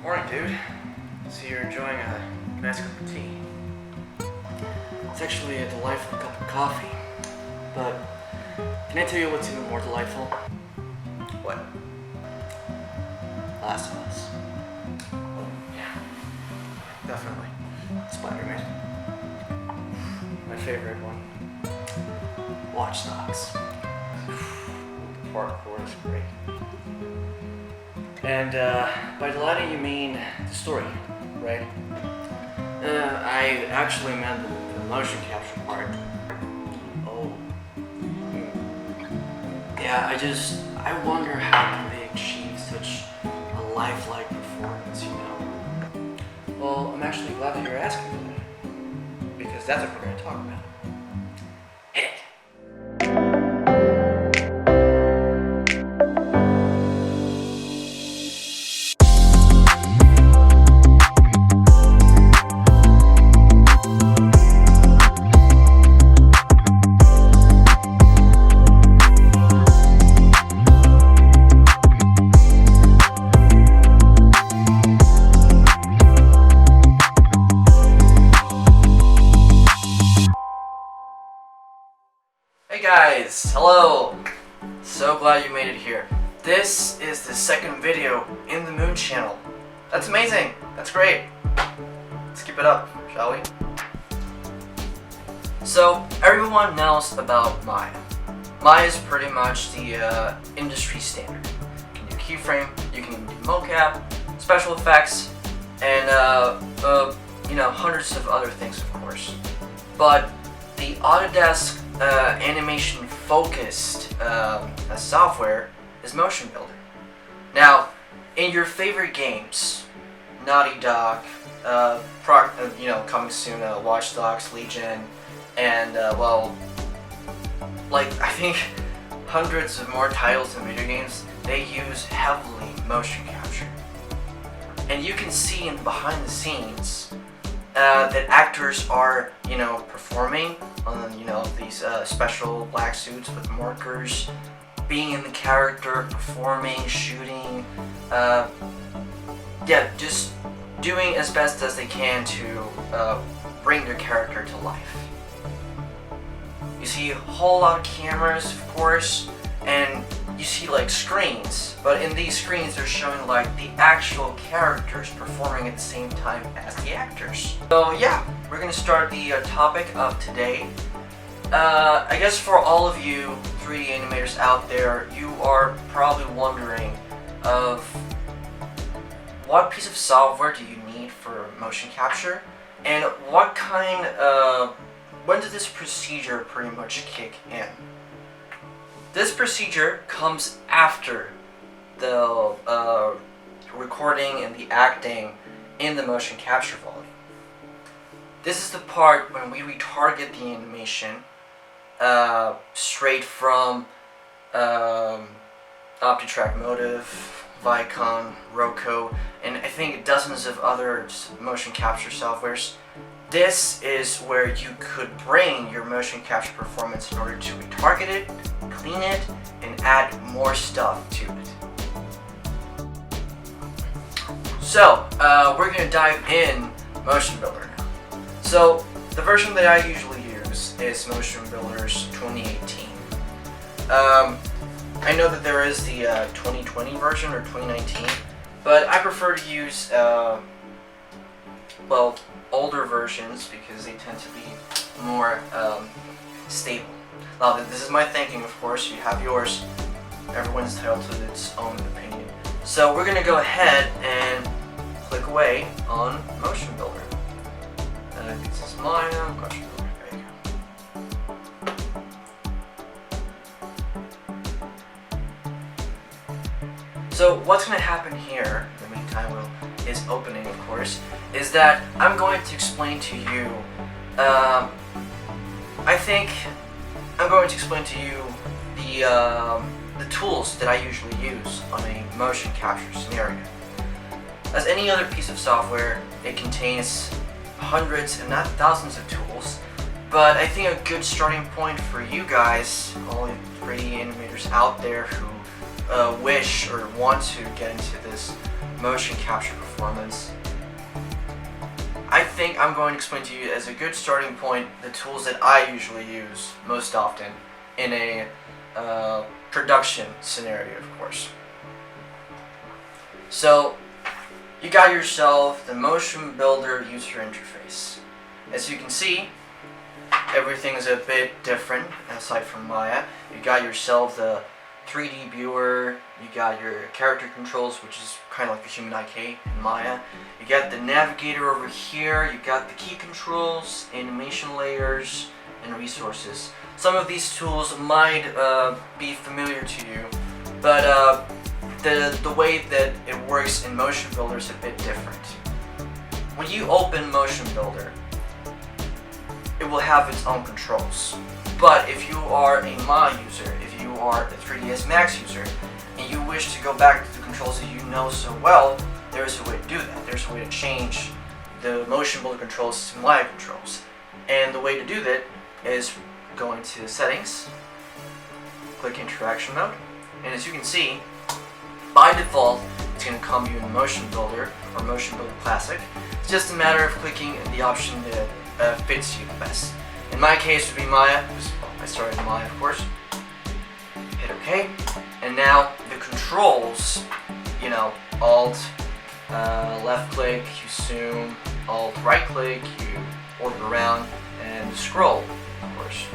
Morning, dude. So you're enjoying a nice cup of tea. It's actually a delightful cup of coffee. But can I tell you what's even more delightful? What? Last of Us. Yeah, definitely. Spider-Man. My favorite one. Watch Dogs. The parkour is great. And by delighting you mean the story, right? I actually meant the motion capture part. Oh. Yeah, I wonder how can they achieve such a lifelike performance, you know? Well, I'm actually glad that you're asking for that. Because that's what we're going to talk about. Hit it! Hey guys, hello! So glad you made it here. This is the second video in the Moon channel. That's amazing, that's great. Let's keep it up, shall we? So, everyone knows about Maya. Maya is pretty much the industry standard. You can do keyframe, you can do mocap, special effects, and you know, hundreds of other things of course. But the Autodesk animation focused software is Motion Builder. Now, in your favorite games, Naughty Dog, you know, coming soon, Watch Dogs, Legion, and well, like I think hundreds of more titles in video games, they use heavily motion capture. And you can see in behind the scenes that actors are, you know, performing on, you know, these special black suits with markers, being in the character, performing, shooting, yeah, just doing as best as they can to bring their character to life. You see a whole lot of cameras, of course, and you see like screens, but in these screens they're showing like the actual characters performing at the same time as the actors. So yeah, we're gonna start the topic of today. I guess for all of you 3D animators out there, you are probably wondering of what piece of software do you need for motion capture, and what kind of, when did this procedure pretty much kick in? This procedure comes after the recording and the acting in the motion capture volume. This is the part when we retarget the animation straight from OptiTrack Motive, Vicon, Roku, and I think dozens of other motion capture softwares. This is where you could bring your motion capture performance in order to retarget it, clean it, and add more stuff to it. So, we're going to dive in Motion Builder now. So, the version that I usually use is Motion Builder's 2018. I know that there is the 2020 version or 2019, but I prefer to use, well, older versions because they tend to be more stable. Now, this is my thinking, of course. You have yours. Everyone's entitled to its own opinion. So we're gonna go ahead and click away on Motion Builder. This is mine. Motion Builder. There you go. So what's gonna happen here? In the meantime, is opening, of course, is that I'm going to explain to you, I think I'm going to explain to you the tools that I usually use on a motion capture scenario. As any other piece of software, it contains hundreds, if not thousands of tools, but I think a good starting point for you guys, all the 3D animators out there who wish or want to get into this motion capture performance, I think I'm going to explain to you as a good starting point the tools that I usually use most often in a production scenario, of course. So you got yourself the Motion Builder user interface. As you can see, everything is a bit different aside from Maya. You got yourself the 3D viewer, you got your character controls, which is kind of like the Human IK in Maya. You got the navigator over here, you got the key controls, animation layers, and resources. Some of these tools might be familiar to you, but the way that it works in Motion Builder is a bit different. When you open Motion Builder, it will have its own controls. But if you are a Maya user, if you are a 3ds Max user, and you wish to go back to the controls that you know so well, there is a way to do that. There's a way to change the Motion Builder controls to Maya controls. And the way to do that is go into Settings, click Interaction Mode, and as you can see, by default, it's going to come you in Motion Builder or Motion Builder Classic. It's just a matter of clicking the option that fits you the best. In my case, it would be Maya, because I started in Maya, of course. Hit OK, and now the controls, Alt, left click, you zoom, Alt, right click, you orbit around, and scroll, of course.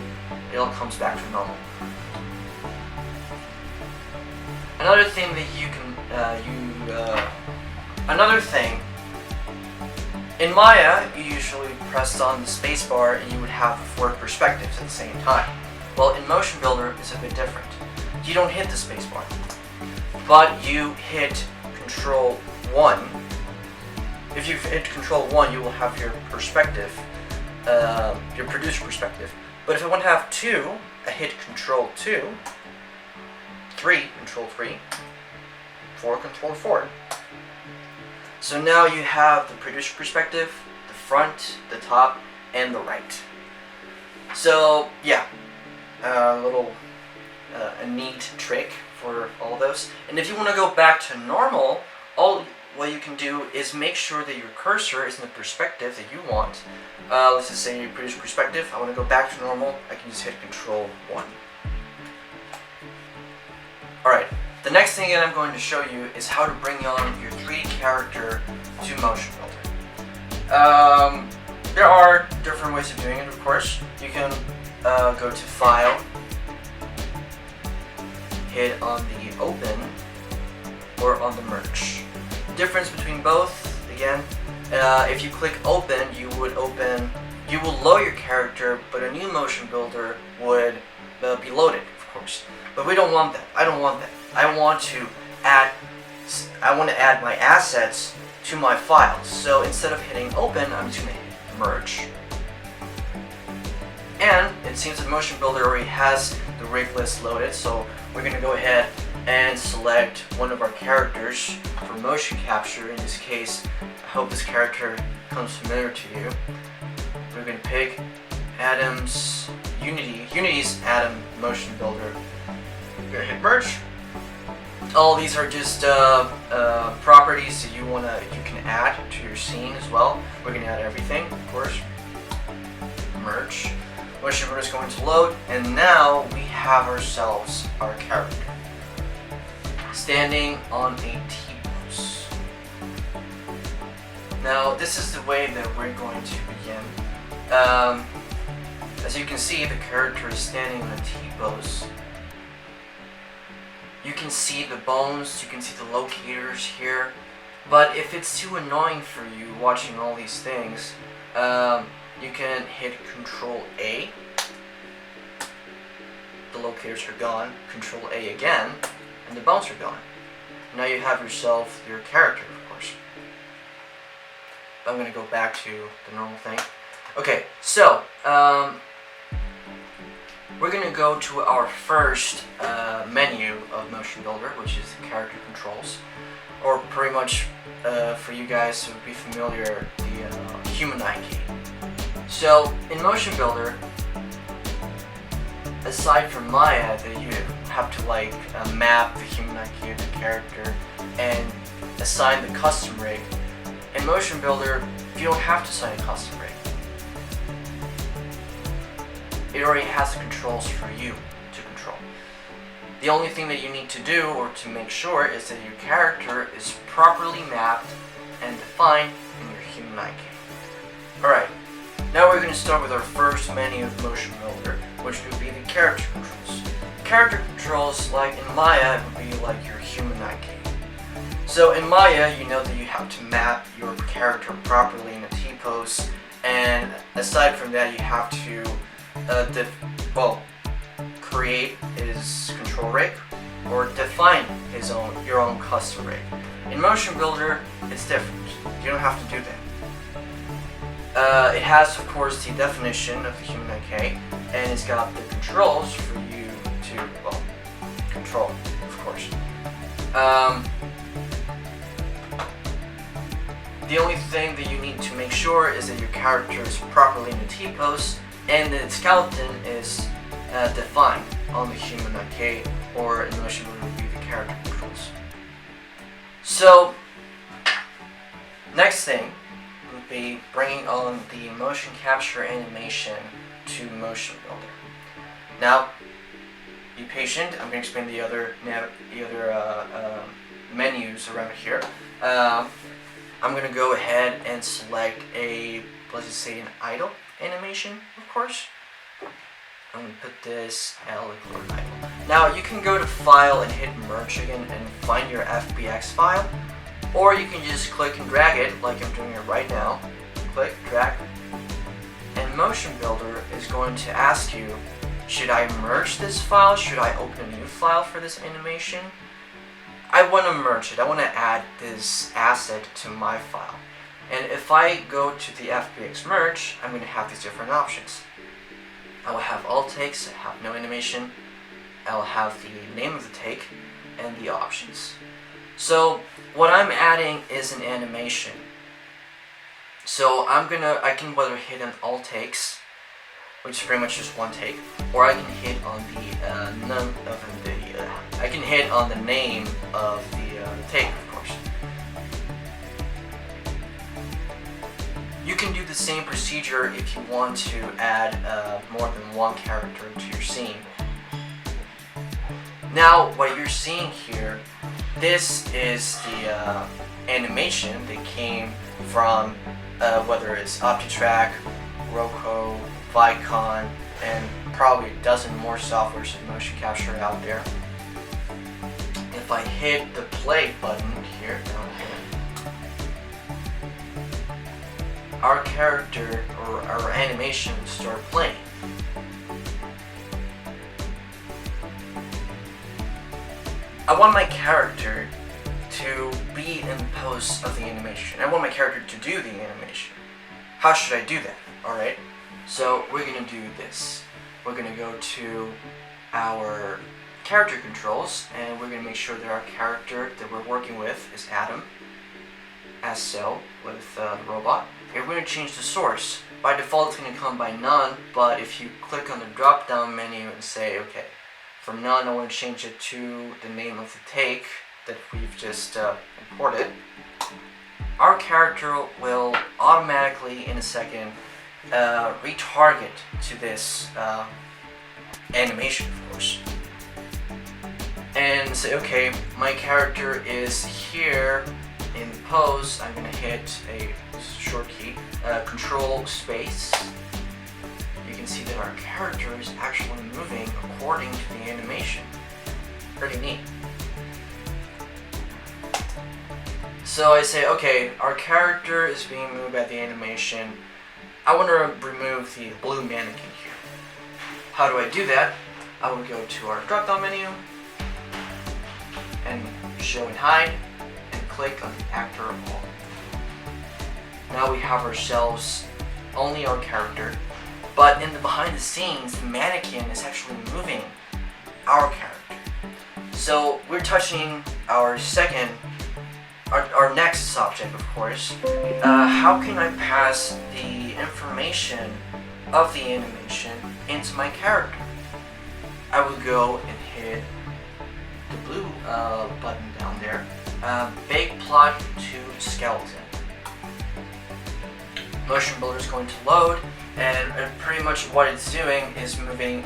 It all comes back to normal. Another thing that you can, in Maya, you usually pressed on the spacebar and you would have 4 perspectives at the same time. Well, in Motion Builder, it's a bit different. You don't hit the spacebar, but you hit Control 1. If you hit Control 1, you will have your perspective, your producer perspective. But if I want to have 2, I hit Control 2, 3, Control 3, 4, Control 4. So now you have the producer perspective, the front, the top, and the right. So yeah, a neat trick for all those. And if you want to go back to normal, what you can do is make sure that your cursor is in the perspective that you want. Let's just say producer perspective. I want to go back to normal. I can just hit Control 1. Alright, the next thing that I'm going to show you is how to bring on your 3D character to Motion Builder. There are different ways of doing it, of course. You can go to File, hit on the Open, or on the Merge. The difference between both, again, if you click Open, you will load your character, but a new Motion Builder would be loaded, of course. But we don't want that. I don't want that. I want to add my assets to my files. So instead of hitting Open, I'm just going to hit Merge. And it seems that Motion Builder already has the rig list loaded, so we're going to go ahead and select one of our characters for motion capture. In this case, I hope this character becomes familiar to you. We're going to pick Adam's Unity's Adam Motion Builder. We're going to hit Merge. All these are just properties that you can add to your scene as well. We're going to add everything, of course. Merge. Motion Builder is going to load, and now we have ourselves our character standing on a T-pose. Now, this is the way that we're going to begin. As you can see, the character is standing on a T-pose. You can see the bones, you can see the locators here, but if it's too annoying for you watching all these things, you can hit Control A, the locators are gone, Control A again, and the bones are gone. Now you have yourself your character, of course. I'm going to go back to the normal thing. Okay, so, we're going to go to our first menu of Motion Builder, which is the character controls, or pretty much for you guys who would be familiar, the Human IK. So in Motion Builder, aside from Maya, that you have to map the Human IK character and assign the custom rig. In Motion Builder, you don't have to assign a custom rig. It already has the controls for you to control. The only thing that you need to do, or to make sure, is that your character is properly mapped and defined in your human IK. Alright, now we're going to start with our first menu of Motion Builder, which would be the character controls. Character controls, like in Maya, would be like your human IK. So in Maya, you know that you have to map your character properly in a T-pose, and aside from that, you have to create his control rig or define your own custom rig. In Motion Builder, it's different. You don't have to do that. It has, of course, the definition of the human IK, and it's got the controls for you to, control, of course. The only thing that you need to make sure is that your character is properly in the T-pose and that its skeleton is defined on the human IK, or in Motion Builder would be the character controls. So, next thing would be bringing on the motion capture animation to Motion Builder. Now, be patient. I'm going to explain the other menus around here. I'm going to go ahead and select let's just say an idle animation, of course. I'm going to put this aliquot idle. Now you can go to File and hit Merge again and find your FBX file, or you can just click and drag it like I'm doing it right now. Click, drag, and Motion Builder is going to ask you, should I merge this file? Should I open a new file for this animation? I want to merge it. I want to add this asset to my file. And if I go to the FBX merge, I'm going to have these different options. I will have all takes, I have no animation, I'll have the name of the take, and the options. So what I'm adding is an animation. So I can whether hit on all takes, which is pretty much just one take, or I can hit on I can hit on the name of the take, of course. You can do the same procedure if you want to add more than one character to your scene. Now, what you're seeing here, this is the animation that came from whether it's OptiTrack, Roku, Vicon, and probably a dozen more softwares of motion capture out there. If I hit the play button here down here, our character or our animation will start playing. I want my character to be in the pose of the animation. I want my character to do the animation. How should I do that? Alright, so we're going to do this. We're going to go to our character controls, and we're going to make sure that our character that we're working with is Adam, as so, with the robot. And we're going to change the source. By default it's going to come by none, but if you click on the drop down menu and say, okay, from none I want to change it to the name of the take that we've just imported, our character will automatically in a second retarget to this animation, of course, and say, okay, my character is here in the pose. I'm going to hit a short key, control space. You can see that our character is actually moving according to the animation. Pretty neat. So I say, okay, our character is being moved by the animation. I want to remove the blue mannequin here. How do I do that? I would go to our drop-down menu and show and hide, and click on the actor all. Now we have ourselves only our character, but in the behind the scenes, the mannequin is actually moving our character. So we're touching our next subject, of course. How can I pass the information of the animation into my character? I would go and hit the blue button down there. Bake plot to skeleton. Motion Builder is going to load, and pretty much what it's doing is moving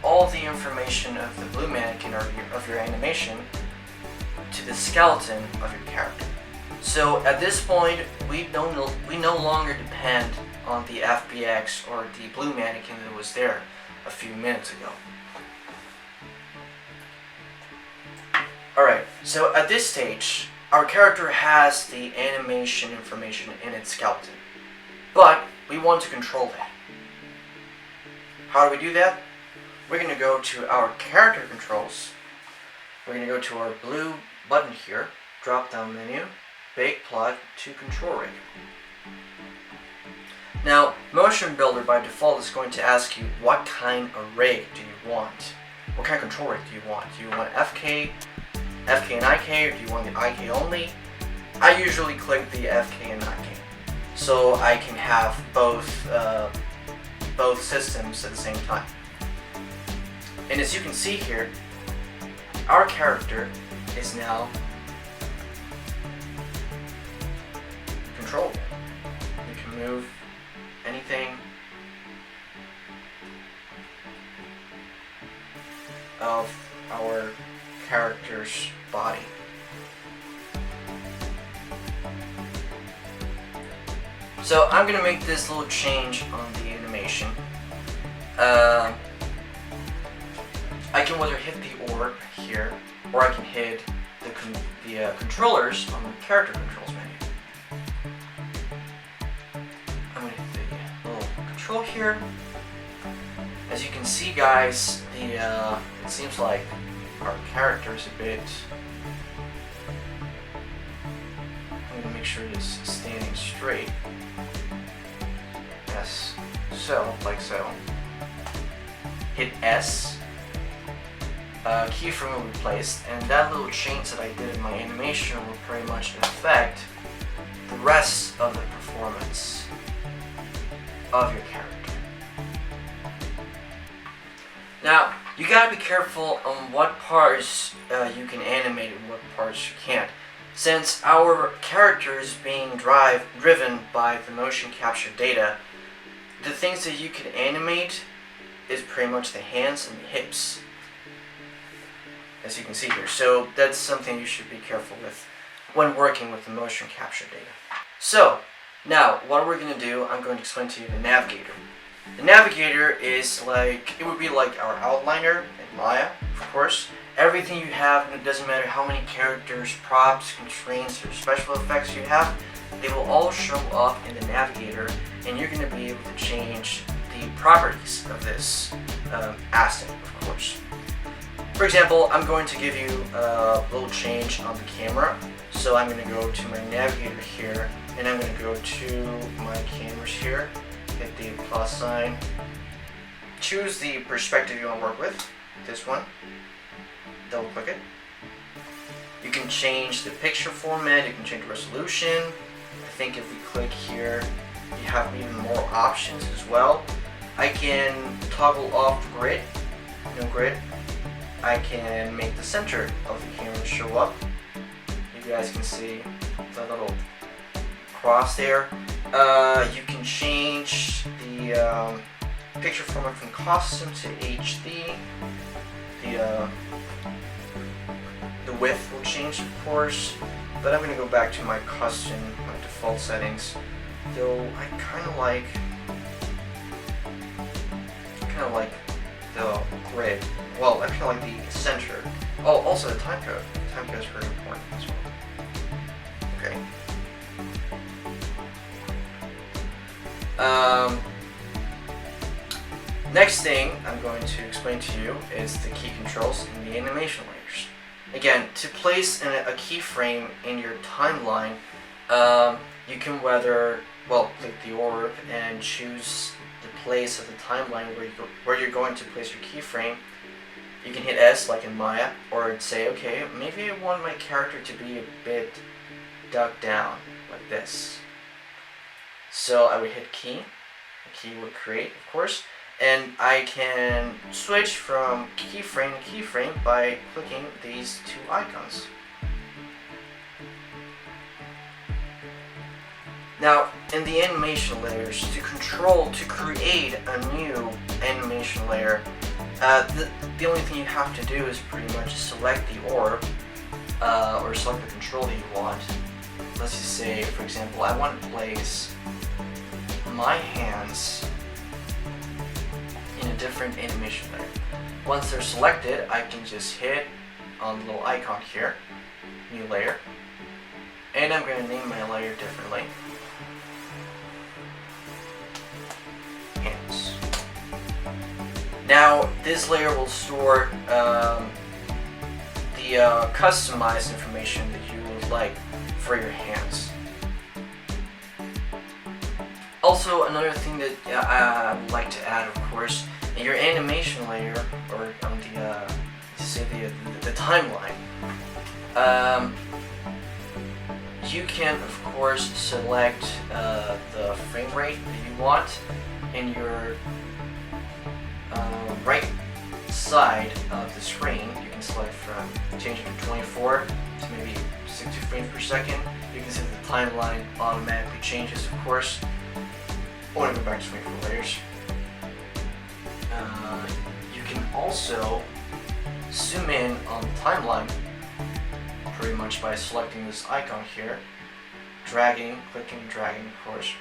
all the information of the blue mannequin or of your animation to the skeleton of your character. So at this point, we no longer depend on the FBX or the blue mannequin that was there a few minutes ago. Alright, so at this stage, our character has the animation information in its skeleton, but we want to control that. How do we do that? We're going to go to our character controls. We're going to go to our blue button here, drop down menu, bake plot to control rig. Now, Motion Builder by default is going to ask you what kind of rig do you want? What kind of control rig do you want? Do you want FK and IK, or do you want the IK only? I usually click the FK and IK, so I can have both systems at the same time. And as you can see here, our character is now controllable. We can move anything of our character's body. So I'm going to make this little change on the animation. I can whether hit the orb here, or I can hit the controllers on the character controls menu. I'm going to hit the little control here. As you can see, guys, it seems like our character is a bit... I'm going to make sure it is standing straight. Yes, so, like so. Hit S. Keyframe will be placed, and that little change that I did in my animation will pretty much affect the rest of the performance of your character. Now, you gotta be careful on what parts you can animate and what parts you can't. Since our character is being driven by the motion capture data, the things that you can animate is pretty much the hands and the hips, as you can see here. So that's something you should be careful with when working with the motion capture data. So now what we're going to do, I'm going to explain to you the navigator. The navigator is like, it would be like our outliner in Maya, of course. Everything you have, and it doesn't matter how many characters, props, constraints, or special effects you have, they will all show up in the navigator, and you're going to be able to change the properties of this asset, of course. For example, I'm going to give you a little change on the camera. So I'm going to go to my navigator here, and I'm going to go to my cameras here, hit the plus sign, choose the perspective you want to work with, this one, double click it. You can change the picture format, you can change the resolution. I think if we click here, you have even more options as well. I can toggle off grid, no grid. I can make the center of the camera show up. You guys can see the little cross there. You can change the picture format from custom to HD. The width will change, of course, but I'm going to go back to my custom, my default settings. Though I kind of like the grid. Well, I kind of like the center. Oh, also the time code. Time code is very important as well. Okay. Next thing I'm going to explain to you is the key controls in the animation layers. Again, to place a keyframe in your timeline, you can click the orb and choose the place of the timeline where you're going to place your keyframe. You can hit S like in Maya, or say, okay, maybe I want my character to be a bit ducked down, like this. So I would hit key, the key would create, of course, And I can switch from keyframe to keyframe by clicking these two icons. Now, in the animation layers, to create a new animation layer, the only thing you have to do is pretty much select the orb, or select the control that you want. Let's just say, for example, I want to place my hands in a different animation layer. Once they're selected, I can just hit on the little icon here, new layer, and I'm going to name my layer differently. Hands. Now, this layer will store the customized information that you would like for your hands. Also, another thing that I would like to add, of course, in your animation layer, or on the timeline, you can, of course, select the frame rate that you want in your right side of the screen. You can select from changing to 24 to maybe 60 frames per second. You can see that the timeline automatically changes, of course. I want to go back to 24 layers. You can also zoom in on the timeline pretty much by selecting this icon here, dragging, clicking, dragging, of course.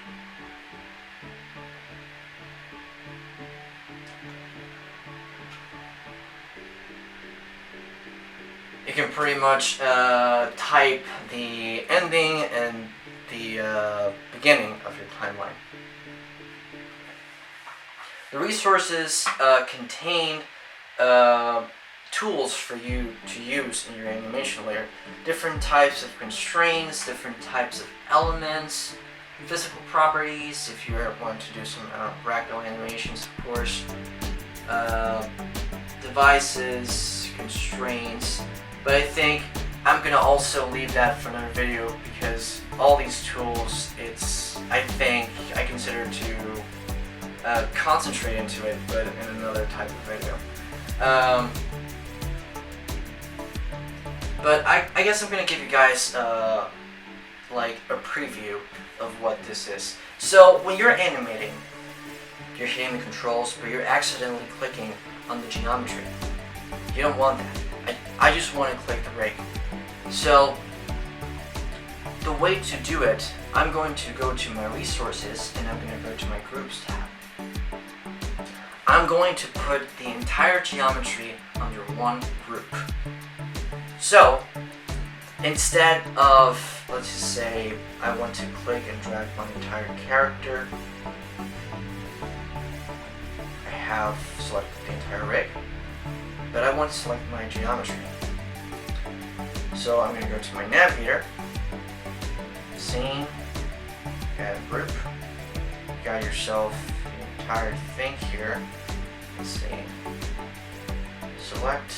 You can pretty much type the ending and the beginning of your timeline. The resources contain tools for you to use in your animation layer. Different types of constraints, different types of elements, physical properties, if you want to do some ragdoll animations, of course, devices, constraints. But I think I'm gonna also leave that for another video, because all these tools, I think I consider to concentrate into it, but in another type of video. But I guess I'm gonna give you guys like a preview of what this is. So when you're animating, you're hitting the controls, but you're accidentally clicking on the geometry. You don't want that. I just want to click the rig. So the way to do it, I'm going to go to my resources and I'm going to go to my groups tab. I'm going to put the entire geometry under one group. So instead of, let's just say, I want to click and drag my entire character, I have selected the entire rig, but I want to select my geometry. So I'm going to go to my navigator, scene, add a group, you got yourself the entire thing here, let's see, select,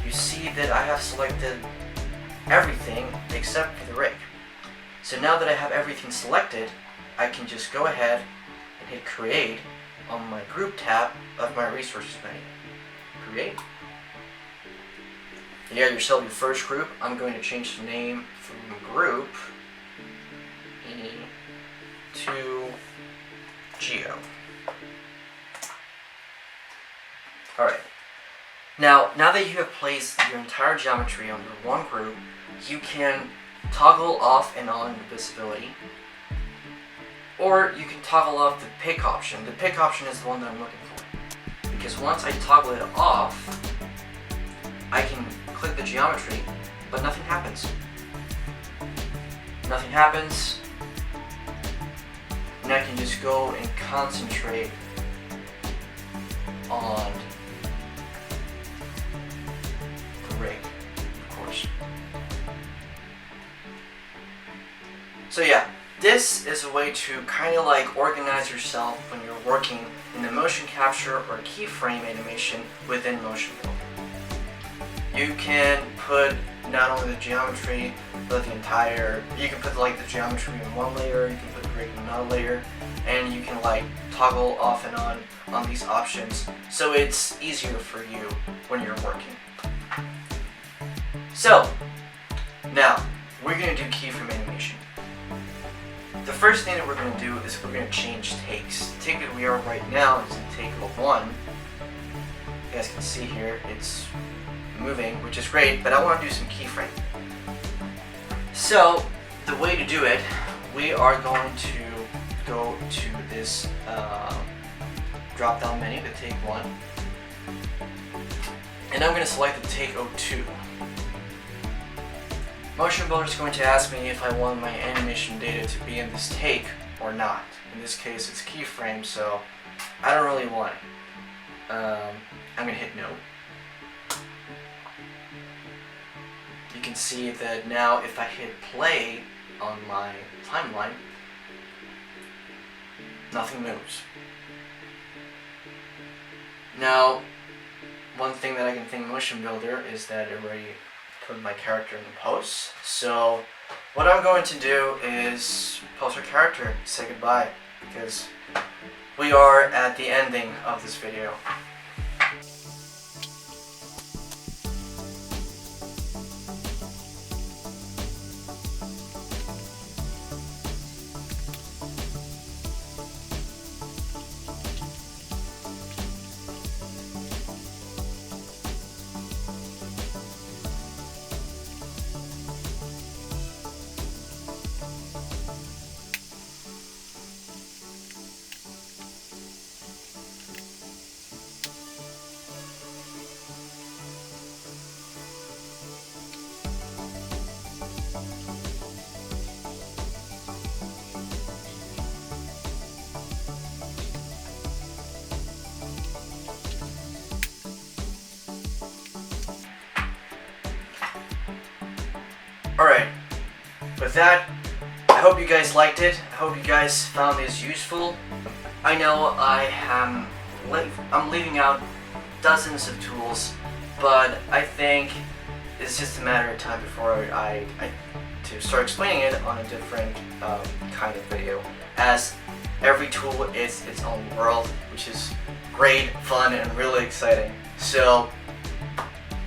you see that I have selected everything except for the rig. So now that I have everything selected, I can just go ahead and hit create on my group tab of my resources menu. Create. You got yourself your first group. I'm going to change the name from group to Geo. Alright. Now that you have placed your entire geometry under one group, you can toggle off and on the visibility, or you can toggle off the pick option. The pick option is the one that I'm looking for, because once I toggle it off, I can click the geometry, but nothing happens. Nothing happens, and I can just go and concentrate on the rig, of course. So yeah, this is a way to kind of like organize yourself when you're working in the motion capture or keyframe animation within Motion Builder. You can put not only the geometry, but you can put like the geometry in one layer, you can put the breaking another layer, and you can like toggle off and on these options, so it's easier for you when you're working. So now we're going to do keyframe animation. The first thing that we're going to do is we're going to change takes. The take that we are right now is in take of 1. You guys can see here it's moving, which is great, but I want to do some keyframe. So the way to do it, we are going to go to this drop down menu to take 1, and I'm going to select the take 02. Motion Builder is going to ask me if I want my animation data to be in this take or not. In this case it's keyframe, so I don't really want it. I'm going to hit no. You can see that now if I hit play on my timeline, nothing moves. Now, one thing that I can think Motion Builder is that it already put my character in the pose. So what I'm going to do is pose our character, say goodbye, because we are at the ending of this video. Alright, with that, I hope you guys liked it. I hope you guys found this useful. I know I'm leaving out dozens of tools, but I think it's just a matter of time before I to start explaining it on a different kind of video, as every tool is its own world, which is great, fun, and really exciting. So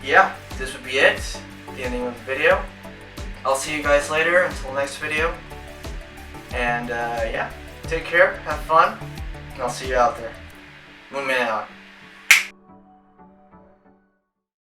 yeah, this would be it, the ending of the video. I'll see you guys later until next video, and yeah, take care, have fun, and I'll see you out there. Moonman out.